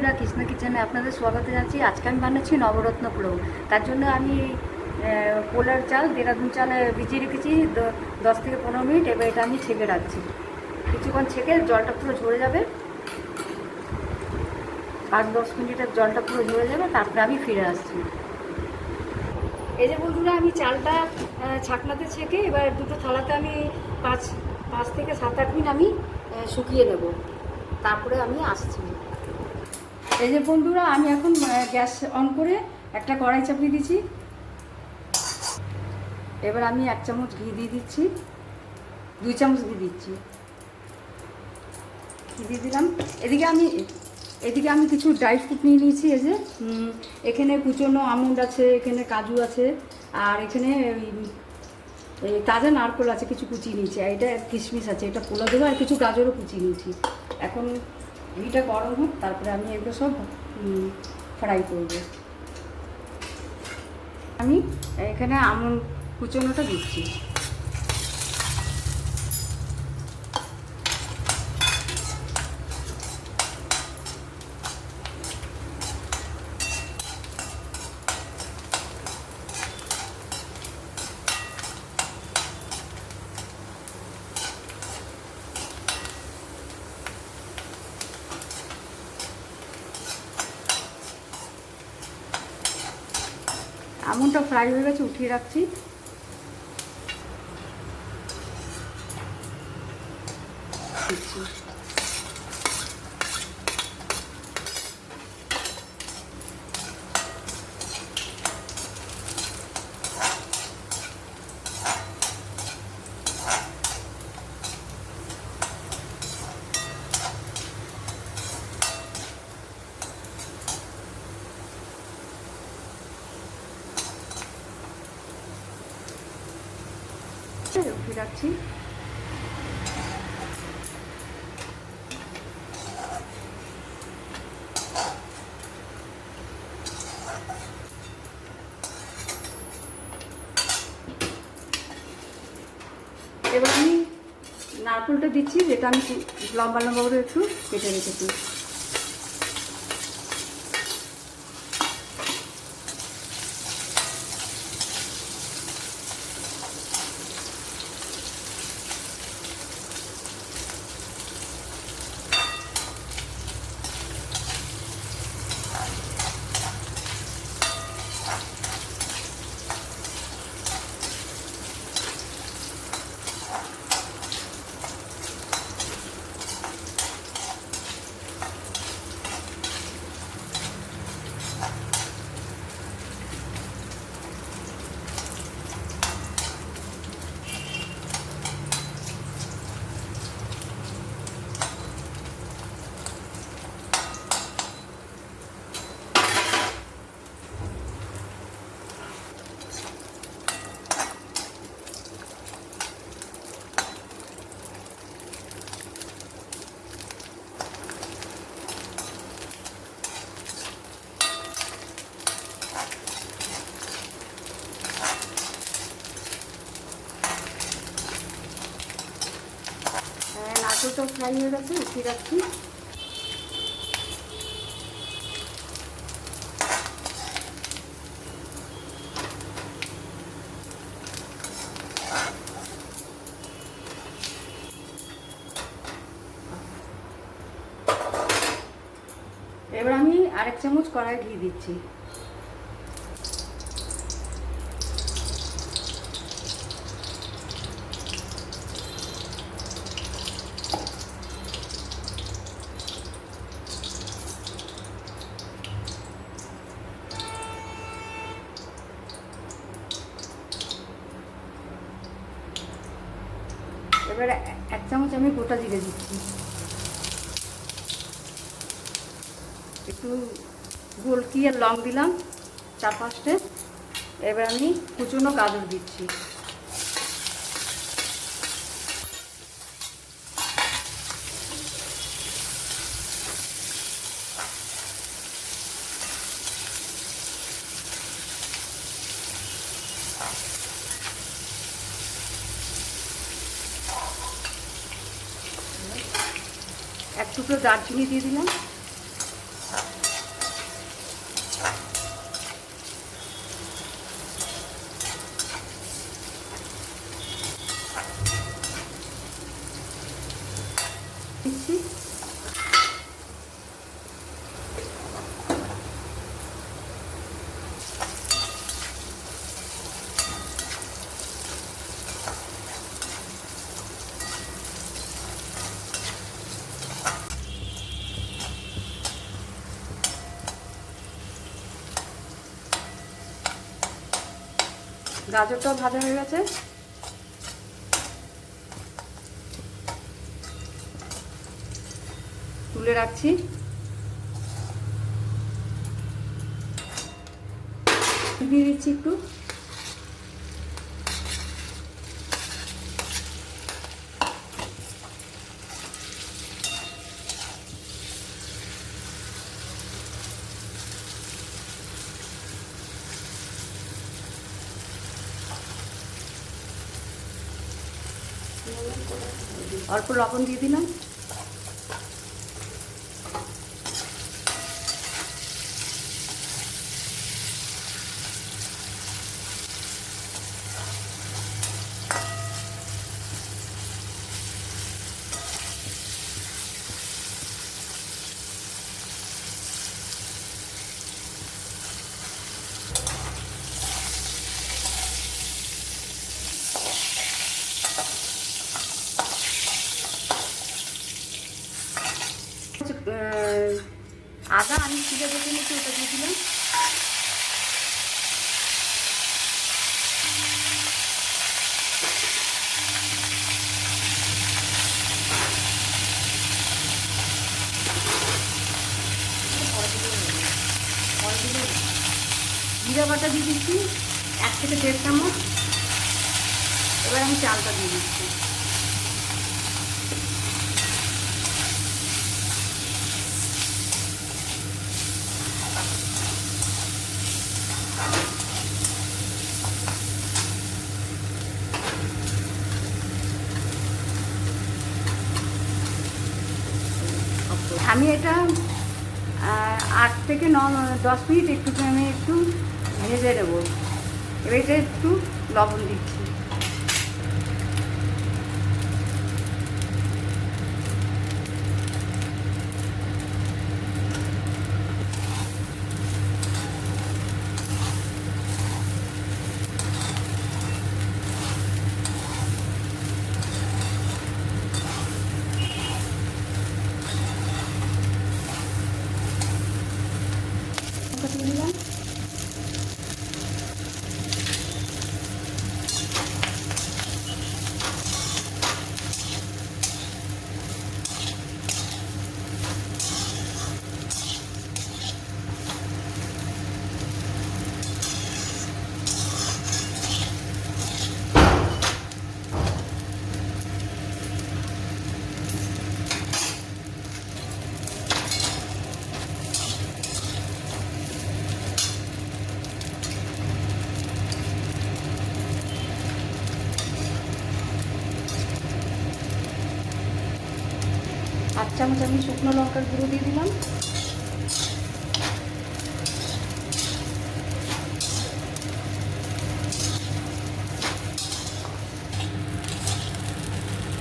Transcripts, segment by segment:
বন্ধুরা, কৃষ্ণ কিচেনে আপনাদের স্বাগত জানাচ্ছি। আজকে আমি বানাচ্ছি নবরত্ন পোলাও। তার জন্য আমি পোলার চাল, দেরাদুন চাল ভিজিয়ে রেখেছি 10 থেকে 15 মিনিট। এবার এটা আমি ছেঁকে রাখছি। কিছুক্ষণ ছেঁকে জলটা পুরো ঝরে যাবে, 5-10 মিনিটের জলটা পুরো ঝরে যাবে, তারপরে আমি ফিরে আসছি। এই যে বন্ধুরা, আমি চালটা ছাকনাতে ছেঁকে এবার দুটো থালাতে আমি 5 থেকে 7-8 মিনিট আমি শুকিয়ে নেব, তারপরে আমি আসছি। এই যে বন্ধুরা, আমি এখন গ্যাস অন করে একটা কড়াই চাপিয়ে দিচ্ছি। এবার আমি 1 চামচ ঘি দিয়ে দিচ্ছি, 2 চামচ ঘি দিচ্ছি, ঘি দিয়ে দিলাম। এদিকে আমি কিছু ড্রাই ফ্রুট নিয়ে নিয়েছি। এই যে এখানে কুচনো আমন্ড আছে, এখানে কাজু আছে, আর এখানে এই তাজা নারকেল আছে, কিছু কুচিয়ে নিয়েছি, আর এটা কিশমিশ আছে, এটা পোলা দেবো, আর কিছু গাজরও কুচিয়ে নিয়েছি। এখন ঘিটা গরম হোক, তারপরে আমি এগুলো সব ফ্রাই করব। আমি এখানে আমন্ড কুচনোটা দিচ্ছি। আমন্ডটা ফ্রাই হয়ে গেছে, উঠিয়ে রাখছি। উঠিয়ে রাখছি। এবার আমি নারকেলটা দিচ্ছি, যেটা আমি লম্বা লম্বা করে একটু কেটে রেখেছি। নারকেলটা ফ্রাই হয়ে গেছে, উঠিয়ে রাখছি। এবার আমি 1 চামচ কড়াই ঘি দিচ্ছি। এবার 1 চামচ আমি গোটা জিরে দিচ্ছি, একটু গোলকি আর লং দিলাম 4-5টে। এবার আমি কুচনো গাজর দিচ্ছি। এক টুকরো দারচিনি দিয়ে দিলাম। দিচ্ছি। গাজরটাও ভাজা হয়ে গেছে। তুলে রাখছি। দিয়ে দিচ্ছি একটু। অল্প লবণ দিয়ে দিলাম। আদা আমি ছিঁড়ে রেখে নিয়েছি, ওটা দিয়ে দিলাম। জিরা বাটা দিয়ে দিচ্ছি 1 থেকে 1.5 চামচ। এবার আমি চালটা দিয়ে দিচ্ছি। আমি এটা 8 থেকে 10 মিনিট একটু আমি একটু ভেজে দেবো। এবার এটা একটু লবণ দিচ্ছি। দিলাম। আধ চামচ আমি শুকনো লঙ্কার গুঁড়ো দিয়ে দিলাম।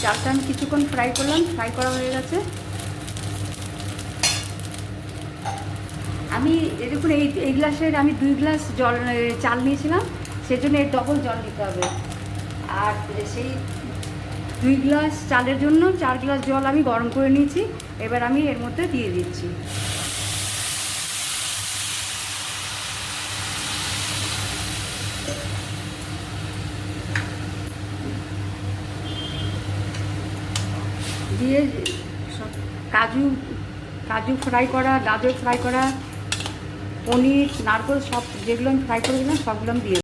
চালটা আমি কিছুক্ষণ ফ্রাই করলাম, ফ্রাই করা হয়ে গেছে। আমি দেখুন এই গ্লাসের আমি 2 গ্লাস চাল নিয়েছিলাম, সেজন্য এর ডবল জল দিতে হবে। আর সেই 2 গ্লাস চালের জন্য 4 গ্লাস জল আমি গরম করে নিয়েছি। এবার আমি এর মধ্যে দিয়ে দিচ্ছি। দিয়ে কাজু ফ্রাই করা, গাজর ফ্রাই করা, পনির, নারকেল সব যেগুলো আমি ফ্রাই করে দিলাম সবগুলো আমি দিয়ে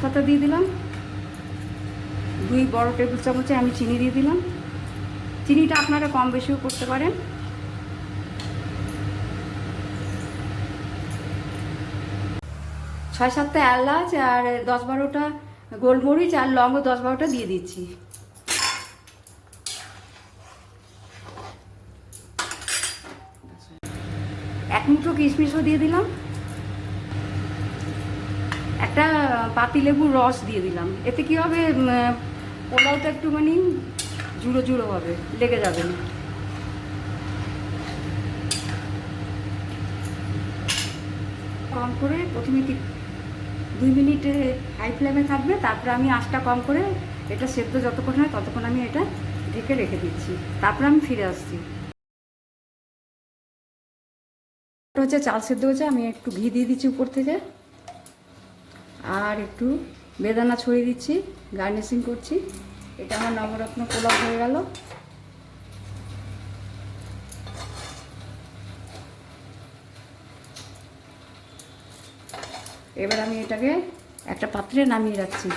পাতা দিয়ে দিলাম। 2 বড় টেবিল চামচে আমি চিনি দিয়ে দিলাম। চিনিটা আপনারা কম বেশিও করতে পারেন। ছয় 7টা এলাচ আর 10-12টা গোলমরিচ আর লবঙ্গ 10-12টা দিয়ে দিচ্ছি। এক মুঠো কিশমিশও দিয়ে দিলাম। একটা পাতিলেবুর রস দিয়ে দিলাম। এতে কি হবে, পোলাওটা একটুখানি জুড়ো জুড়ো হবে, লেগে যাবে না। কম করে প্রথমে 2 মিনিটে হাই ফ্লেমে থাকবে, তারপরে আমি আঁচটা কম করে এটা সেদ্ধ যতক্ষণ হয় ততক্ষণ আমি এটা ঢেকে রেখে দিচ্ছি, তারপরে আমি ফিরে আসছি। এটা হচ্ছে চাল সেদ্ধ হচ্ছে, আমি একটু ঘি দিয়ে দিচ্ছি উপর থেকে, আর একটু বেদানা ছড়িয়ে দিচ্ছি, গার্নিশিং করছি। এটা আমার নবরত্ন পোলাও হয়ে গেল। এবার আমি এটাকে একটা পাত্রে নামিয়ে রাখছি।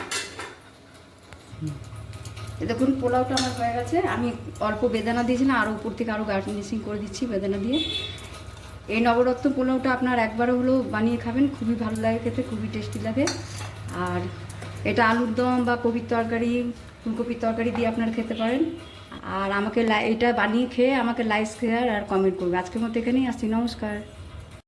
দেখুন পোলাওটা আমার হয়ে গেছে। আমি অল্প বেদানা দিয়েছিলাম, আরও উপর থেকে আরও গার্নিশিং করে দিচ্ছি বেদানা দিয়ে। এই নবরত্ন পোলাওটা আপনার একবারও হলেও বানিয়ে খাবেন, খুবই ভালো লাগে খেতে, খুবই টেস্টি লাগে। আর এটা আলুর দম বা কপির তরকারি, ফুলকপির তরকারি দিয়ে আপনারা খেতে পারেন। আর আমাকে এটা বানিয়ে খেয়ে আমাকে লাইক শেয়ার আর কমেন্ট করবে। আজকের মতো এখানেই আসছি, নমস্কার।